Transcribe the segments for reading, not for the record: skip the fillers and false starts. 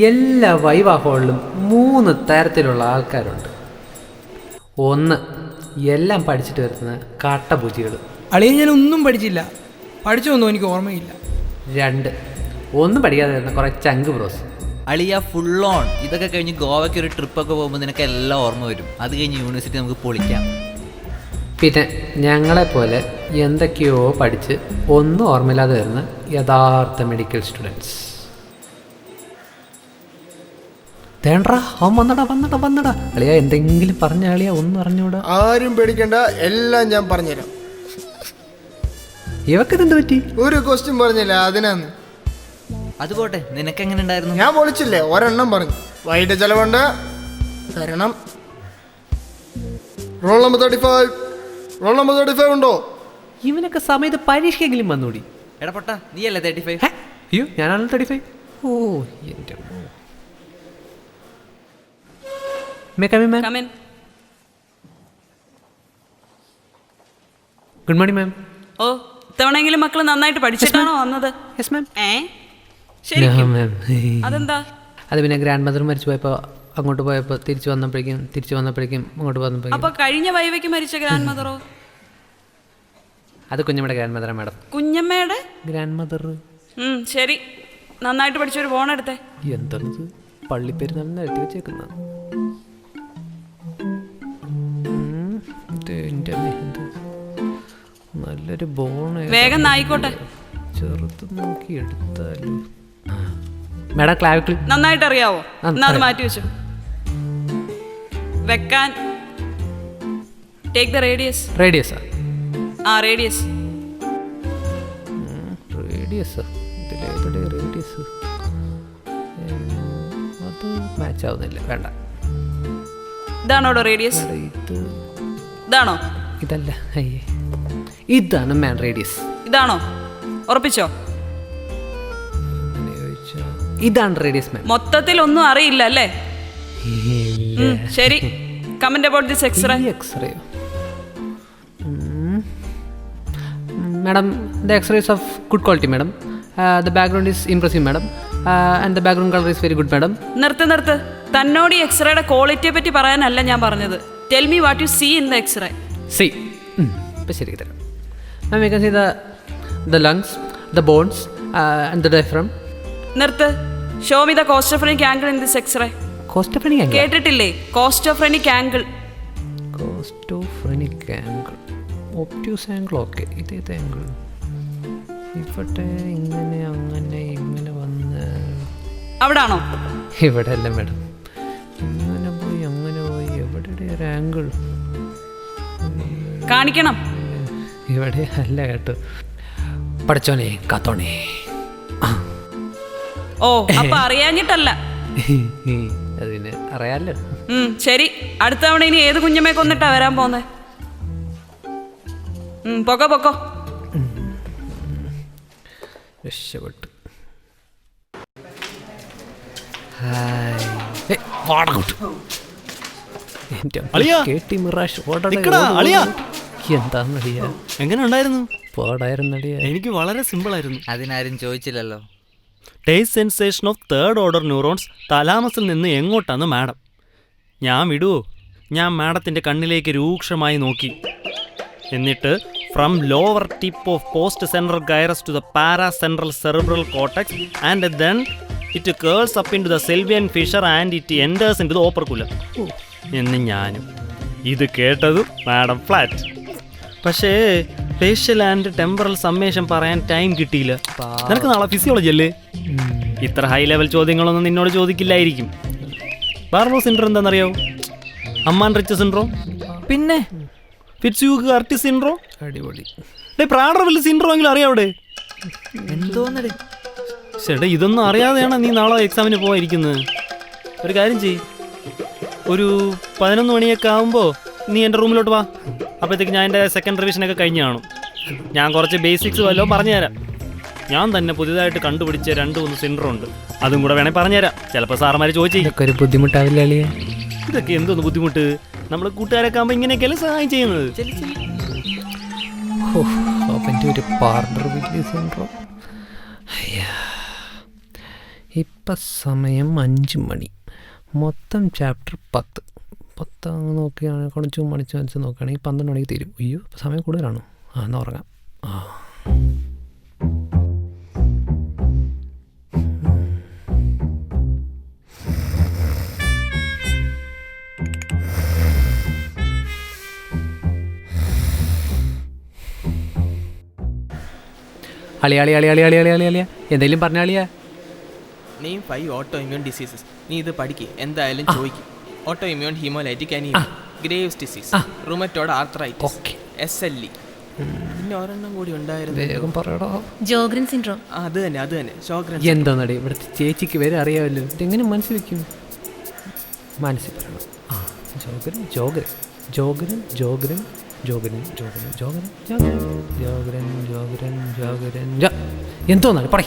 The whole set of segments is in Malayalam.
എല്ലാ വൈവാഹങ്ങളിലും 3 തരത്തിലുള്ള ആൾക്കാരുണ്ട്. 1, എല്ലാം പഠിച്ചിട്ട് വരുന്ന കാട്ടബുജികൾ. അളിയ ഞാൻ ഒന്നും പഠിച്ചില്ല, പഠിച്ചൊന്നും എനിക്ക് ഓർമ്മയില്ല. 2, ഒന്നും പഠിക്കാതെ വരുന്ന കുറേ ചങ്ക് ബ്രോസ്. അളിയ ഫുൾ ഓൺ. ഇതൊക്കെ കഴിഞ്ഞ് ഗോവയ്ക്ക് ഒരു ട്രിപ്പൊക്കെ പോകുമ്പോൾ നിനക്ക് എല്ലാം ഓർമ്മ വരും. അത് കഴിഞ്ഞ് യൂണിവേഴ്സിറ്റി നമുക്ക് പൊളിക്കാം. പിന്നെ ഞങ്ങളെപ്പോലെ എന്തൊക്കെയോ പഠിച്ച് ഒന്നും ഓർമ്മയില്ലാതെ വരുന്ന യഥാർത്ഥ മെഡിക്കൽ സ്റ്റുഡൻസ്. തേണ്ടാ അവൻ വന്നടാ അളിയ എന്തെങ്കിലും പറഞ്ഞ അളിയ ഒന്നും അറിഞ്ഞൂടാ. ആരും പേടിക്കണ്ട, എല്ലാം ഞാൻ പറഞ്ഞുതരാം. ഇവക്കെന്ത് പറ്റി? ഒരു ക്വസ്റ്റ്യൻ പറഞ്ഞില്ല, അതിനാന്ന്. അത് പോട്ടെ, നിനക്ക് എങ്ങനെ ഉണ്ടായിരുന്നു? ഞാൻ പൊളിച്ചില്ലേ, ഒരെണ്ണം പറഞ്ഞു. വൈകിട്ട് ചെലവുണ്ട്, തരണം. റോൾ നമ്പർ 35 ഉണ്ടോ? ഇവനൊക്കെ സമയത്ത് പരീക്ഷയെങ്കിലും വന്നൂടി. എടാ പൊട്ടാ, നീയല്ലേ 35? അയ്യോ ഞാനാണല്ലോ 35. ഓ എൻ്റെ ഗുഡ് മോർണിംഗ് മാം. ഓ, ഇത്തവണെങ്കിലും മക്കൾ നന്നായിട്ട് പഠിച്ചിട്ടാണോ വന്നത്? Yes ma'am. ശരിക്കും? അതെന്താ? അത് പിന്നെ ഗ്രാൻഡ് മദർ മരിച്ചു പോയപ്പോൾ അങ്ങോട്ട് പോയപ്പോൾ തിരിച്ചു വന്നപ്പോഴേക്കും അങ്ങോട്ട് വന്നപ്പോഴേക്കും. അപ്പൊ കഴിഞ്ഞ വൈവയ്ക്ക് മരിച്ച ഗ്രാൻഡ് മദറോ? അത് കുഞ്ഞമ്മയുടെ ഗ്രാൻഡ് മദറാ മാഡം. കുഞ്ഞമ്മയുടെ ഗ്രാൻഡ് മദർ. ശരി, നന്നായിട്ട് പഠിച്ചൊരു ഫോൺ എടുത്തേ. എന്താണിത് പള്ളിപ്പെരുന്നാളിന് എഴുതി വെച്ചേക്കുന്ന? നല്ലൊരു ബോണ്. വേഗം ആയിക്കോട്ടെ. ചെറുത് നോക്കി എടുത്താലും. മാഡം ക്ലാവിക്കിൾ നന്നായിട്ട് അറിയാവോ? എന്നാ അത് മാറ്റി വെച്ചു വെക്കാൻ. Take the radius. റേഡിയസാ? റേഡിയസ്. റേഡിയസാ? ഇതിലെവിടെ റേഡിയസ്? അത് മാച്ച് ആവുന്നില്ല, വേണ്ട. ഇതാണോടോ റേഡിയസ്? ഇതാണോ? ഇതല്ല, അയ്യേ ഇതാണ് മാൻ റേഡിയസ്. ഇതാണോ? ഉറപ്പിച്ചോ? ഇതാണ് റേഡിയസ് മാൻ. മൊത്തത്തിൽ ഒന്നും അറിയില്ല അല്ലേ? ശരി, comment about this x-ray. X-ray madam, the x-ray is of good quality madam. The background is impressive madam, and the background color is very good madam. നിർത്ത്. തന്നോട് ഈ എക്സ്റേയുടെ ക്വാളിറ്റിയെ പറ്റി പറയാനല്ല ഞാൻ പറഞ്ഞത്. Tell me what you see in the x-ray. See, ഇപ്പം ശരി തരാം. Ma'am, you can see the lungs, the bones, and the diaphragm. നിർത്ത്. Show me the costophrenic angle in this x-ray. Costophrenic angle കേട്ടിട്ടില്ലേ? Costophrenic angle. Costophrenic angle, obtuse angle. Okay, ഇതേത് ആംഗിൾ? ഇവിടെ ഇങ്ങനെ അങ്ങനെ ഇങ്ങനെ വന്ന് അവിടാണോ? ഇവിടെ അല്ല മാഡം, ഇങ്ങനെ പോയി അങ്ങനെ പോയി. എവിടെ ഒരു ആംഗിൾ കാണിക്കണം. ഇവിടെ അല്ല കേട്ടോ. പഠിച്ചോനെ കാത്തോണേ. ഓ, അപ്പൊ അറിയാഞ്ഞിട്ടല്ല. അതിന് അറിയാലോ. ശരി, അടുത്ത തവണ ഇനി ഏത് കുഞ്ഞമ്മയെ കൊന്നിട്ടാ വരാൻ പോന്നെ? പൊക്കോ. രക്ഷപ്പെട്ടു. എന്താന്നടിയ? എങ്ങനെ ഉണ്ടായിരുന്നു? പോടായിരുന്നടിയ. എനിക്ക് വളരെ സിമ്പിൾ ആയിരുന്നു. അതിനാരും ചോദിച്ചില്ലല്ലോ. Taste sensation of third order neurons തലാമസിൽ നിന്ന് എങ്ങോട്ടാന്ന് മാഡം? ഞാൻ വിടുവോ? ഞാൻ മാഡത്തിൻ്റെ കണ്ണിലേക്ക് രൂക്ഷമായി നോക്കി. എന്നിട്ട് from lower tip of post central gyrus to the paracentral cerebral cortex and then it curls up in to the Sylvian fissure and it enters in to the operculum എന്ന് ഞാനും. ഇത് കേട്ടതും മാഡം ഫ്ലാറ്റ്. പക്ഷേ ഫേഷ്യൽ ആൻഡ് ടെമ്പറൽ സമ്മേഷൻ പറയാൻ ടൈം കിട്ടിയില്ല. നിനക്ക് നാളെ ഫിസിയോളജി അല്ലേ? ഇത്ര ഹൈ ലെവൽ ചോദ്യങ്ങളൊന്നും നിന്നോട് ചോദിക്കില്ലായിരിക്കും. ബാർലോ സിൻഡ്രോം എന്താണെന്നറിയോ? അമ്മാൻ റിച്ച് സിൻഡ്രോം, പിന്നെ ഫിറ്റ്സ്യൂഗ് ആർട്ടിസ് സിൻഡ്രോം, അടിപൊളി. പ്രാഡർവില്ലെ സിൻഡ്രോം എങ്കിലും അറിയാം അവിടെ? എന്തോന്നടേ ചേട്ടാ ഇതൊന്നും അറിയാതെയാണ് നീ നാളെ എക്സാമിന് പോയിരിക്കുന്നത്. ഒരു കാര്യം ചെയ്യ്, ഒരു 11 മണിയൊക്കെ ആകുമ്പോൾ നീ എൻ്റെ റൂമിലോട്ട് വാ. അപ്പോഴത്തേക്ക് ഞാൻ എൻ്റെ സെക്കൻഡ് റിവിഷനൊക്കെ കഴിഞ്ഞ് കാണും. ഞാൻ കുറച്ച് ബേസിക്സ് വല്ലതും പറഞ്ഞുതരാം. ഞാൻ തന്നെ പുതിയതായിട്ട് കണ്ടുപിടിച്ച 2-3 സിൻഡ്രോം ഉണ്ട്, അതും കൂടെ വേണേൽ പറഞ്ഞുതരാം. ചിലപ്പോൾ സാറന്മാർ ചോദിച്ചേ ഇതൊക്കെ ഒരു ബുദ്ധിമുട്ടാവില്ല അളിയെ? ഇതൊക്കെ എന്തോന്ന് ബുദ്ധിമുട്ട്? നമ്മൾ കൂട്ടുകാരൊക്കെ ആകുമ്പോൾ ഇങ്ങനെയൊക്കെയല്ലേ സഹായം ചെയ്യുന്നത്. അവൻ്റെ ഒരു പാർഡർവില്ലെ സിൻഡ്രോം. ഇപ്പം സമയം 5 മണി, മൊത്തം ചാപ്റ്റർ 10 നോക്കുകയാണെങ്കിൽ കുറച്ച് മണിച്ച് നോക്കുകയാണെങ്കിൽ 12 മണിക്ക് തീരും. അയ്യോ സമയം കൂടുതലാണോ? എന്നാൽ ഉറങ്ങാം. അളിയ എന്തെങ്കിലും പറഞ്ഞ അളിയ? Name 5 auto immune diseases. നീ ഇത് പഠിക്ക്, എന്തായാലും ചോദിക്കും. Auto immune haemolytic anaemia, Graves disease, rheumatoid arthritis, SLE, പിന്നെ ഒരെണ്ണം കൂടി ഉണ്ടായിരുന്നു. വേഗം പറയടാ. ജോഗ്രൻ സിൻഡ്രോം. അത് തന്നെ ഷോഗ്രൻ. എന്താന്നടി ഇവിടുത്തെ ചേച്ചിക്ക് വരെ അറിയാമല്ലോ, ഇതെങ്ങനെ മനസ്സിൽ വെക്കും? മനസ്സിൽ പറയണം. ജോഗ്രൻ എന്തോന്നാണ് പറ.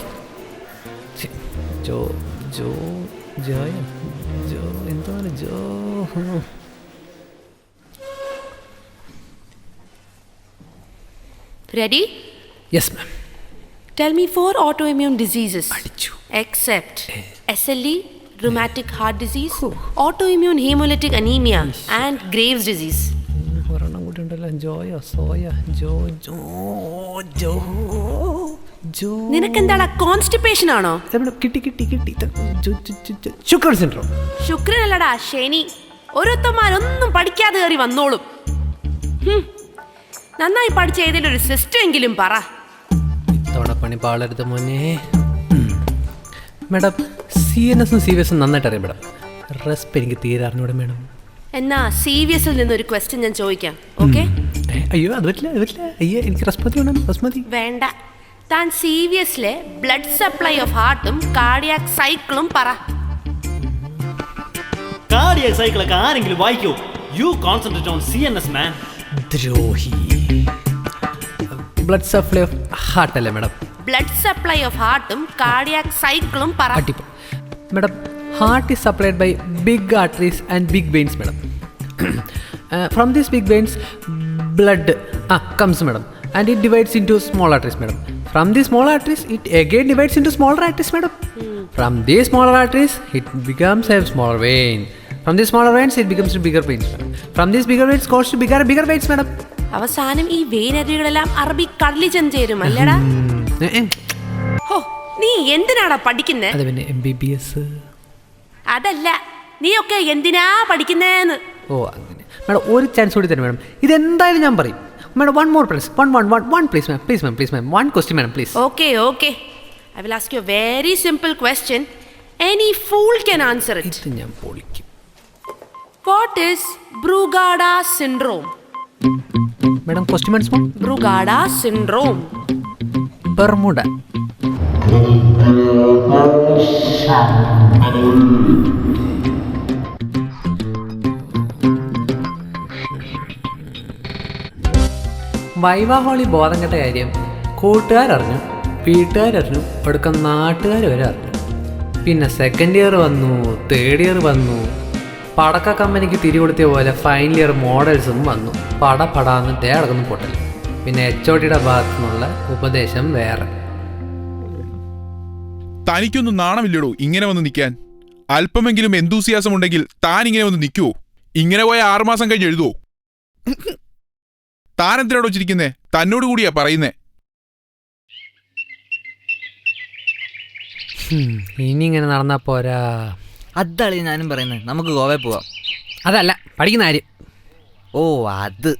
എന്താണ് Ready? Yes, ma'am. Tell me 4 autoimmune diseases. Adichu. Except SLE, rheumatic heart disease, autoimmune hemolytic anemia, and Graves' disease. ഒരെണ്ണം കൂടി ഉണ്ടല്ലോ, നിനക്കെന്താടാ കോൺസ്റ്റിപ്പേഷൻ ആണോ? കിട്ടി. ശുക്രൻ സിൻഡ്രോം. ശുക്രനല്ലടാ, ശനി. ഓരോരുത്തന്മാരൊന്നും പഠിക്കാതെ കയറി വന്നോളും. നന്നായി പഠിച്ച ഏതെങ്കിലും ഒരു സിസ്റ്റം എങ്കിലും പറ. ഇത്തവണ പണി പാളരുത് മോനെ. മാഡം CNS CVS നന്നായിട്ട് അറിയാം മാഡം. റെസ്പ് എനിക്ക് തീരെ അറിഞ്ഞൂടെ മാഡം. എന്നാ CVSൽ നിന്നൊരു ക്വസ്റ്റ്യൻ ഞാൻ ചോദിക്കാം, ഓക്കെ? അയ്യോ അത് പറ്റില്ല. അയ്യോ എനിക്ക് റസ്മതി വേണം. റസ്മതി വേണ്ട. താൻ CVSലെ ബ്ലഡ് സപ്ലൈ ഓഫ് ഹാർട്ടും കാർഡിയാക് സൈക്കിളും പറ. കാർഡിയാക് സൈക്കിളൊക്കെ ആരെങ്കിലും വായിക്കോ? You concentrate on CNS man. ദ്രോഹി. ബ്ലഡ് സപ്ലൈ ഓഫ് ഹാർട്ട് അല്ലേ മാഡം? ബ്ലഡ് സപ്ലൈ ഓഫ് ഹാർട്ടും കാർഡിയാക് സൈക്കിളും പറ. അടിപൊളി madam. Heart is supplied by big arteries and big veins, madam. From these big veins, blood comes, madam, and it divides into small arteries, madam. From these small arteries, it again divides into smaller arteries, madam. From these smaller arteries, it becomes a smaller vein. From these smaller veins, it becomes bigger veins, madam. From these bigger veins, goes to bigger veins, madam. അവസാനം ഈ വെയിനരികളെല്ലാം അറബി കടലിൽ ചെന്ന് ചേരും അല്ലേടാ? ഹോ, നീ എന്തിനാടാ പഠിക്കുന്നേ? അത് പിന്നെ MBBS. അതല്ല, നീയൊക്കെ എന്തിനാ പഠിക്കുന്നേന്ന്. ഓ അങ്ങനെ മാഡം, ഒരു ചാൻസ് കൂടി തരും മാഡം. ഇതെന്തായാലും ഞാൻ പറയും madam. One more please. One please ma'am. One question madam please. Okay. I will ask you a very simple question. Any fool can answer it. ഇത് ഞാൻ പൊളിക്കും. What is Brugada syndrome? Madam question madam. Brugada syndrome. Bermuda. വൈവാഹോളി ബോധം കെട്ട കാര്യം കൂട്ടുകാരറിഞ്ഞു, വീട്ടുകാരറിഞ്ഞു, ഒടുക്കം നാട്ടുകാർ വരെ അറിഞ്ഞു. പിന്നെ സെക്കൻഡ് ഇയർ വന്നു, തേർഡ് ഇയർ വന്നു. പടക്ക കമ്പനിക്ക് തിരികൊടുത്തിയ പോലെ ഫൈനൽ ഇയർ മോഡൽസും വന്നു. പടാന്ന് തേടക്കുന്നു പൊട്ടൽ. പിന്നെ HODയുടെ ഭാഗത്തു നിന്നുള്ള ഉപദേശം വേറെ. തനിക്കൊന്നും നാണമില്ലടോ ഇങ്ങനെ വന്ന് നിൽക്കാൻ? അല്പമെങ്കിലും എന്തൂസിയാസം ഉണ്ടെങ്കിൽ താൻ ഇങ്ങനെ വന്ന് നിൽക്കുവോ? ഇങ്ങനെ പോയ 6 മാസം കഴിഞ്ഞ് എഴുതുവോ? താൻ എന്തിനാണോ ചിരിക്കുന്നേ? തന്നോട് കൂടിയാ പറയുന്നേ. ഇനി ഇങ്ങനെ നടന്നാ പോരാ. അതാണ് ഞാനും പറയുന്നത്, നമുക്ക് ഗോവയിൽ പോവാം. അതല്ല, പഠിക്കുന്ന കാര്യം. ഓ അത്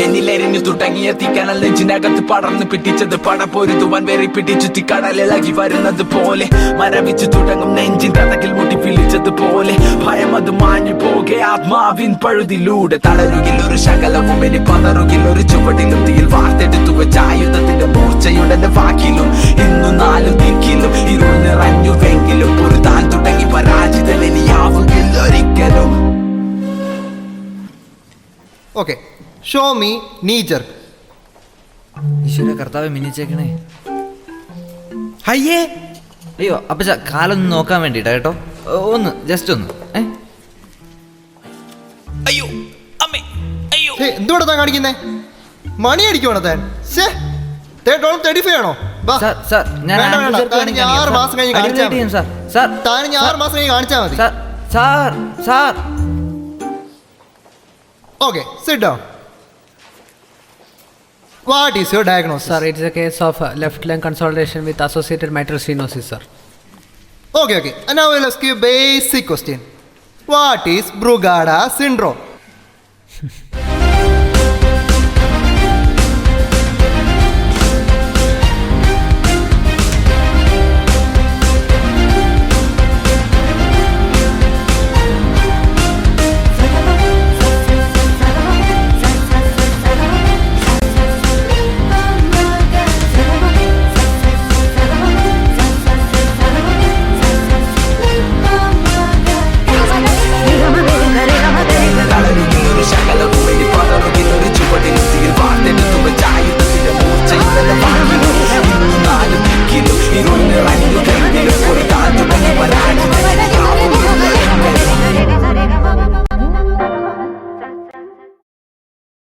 എന്നിലെരിഞ്ഞു തുടങ്ങിയ തീക്കനൽ നെഞ്ചിനകത്ത് പടർന്നു പിടിച്ചത് പടപ്പൊരുതുവാൻ വേറെ പിടിച്ചു കടലിളകി വരുന്നത് പോലെ മരവിച്ചു തുടങ്ങും നെഞ്ചിൻ കഥകിൽ മുട്ടി പിളിച്ചതുപോലെ ഭയം അത് മാഞ്ഞു പോകെ ആത്മാവിൻ പഴുതിലൂടെ തളരുകിൽ ഒരു ശകലവും ഇനി പതറുകിൽ ഒരു ചുവട്ടിലും തീയിൽ വാർത്തെടുത്തു വെച്ച ആയുധത്തിന്റെ മൂർച്ചയുടെ വാക്കിലും ഇന്നു നാലു ദിക്കിലും ഇരുൾ നിറഞ്ഞുവെങ്കിലും ഒരു താൻ തുടങ്ങി പരാജിതൻ ഇനിയാവുകില്ല ഒരിക്കലും. ഓക്കെ, ഷോ മീ നീ ജർക്ക്. ഈശ്വര കർത്താവ് മിന്നിച്ചേക്കണേ. അയ്യേ അയ്യോ അപ്പച്ച കാലൊന്ന് നോക്കാൻ വേണ്ടിട്ടാ കേട്ടോ. ഒന്ന് ജസ്റ്റ് ഒന്ന്. അയ്യോ അമ്മേ അയ്യോ. എന്തുകൂടെ താൻ കാണിക്കുന്നേ? മണി അടിക്കുവാണോ താൻ? 35 ആണോ? സാർ സാർ ഞാൻ 6 മാസം കഴിഞ്ഞ് കാണിച്ചാൽ മതി. സാർ സാർ താൻ 6 മാസം കഴിഞ്ഞ് കാണിച്ചാൽ മതി. Sir sir sir okay, sit down. What is your diagnosis? Sir, it's a case of left lung consolidation with associated mitral stenosis, sir. Okay. And now we'll ask you a basic question. What is Brugada syndrome?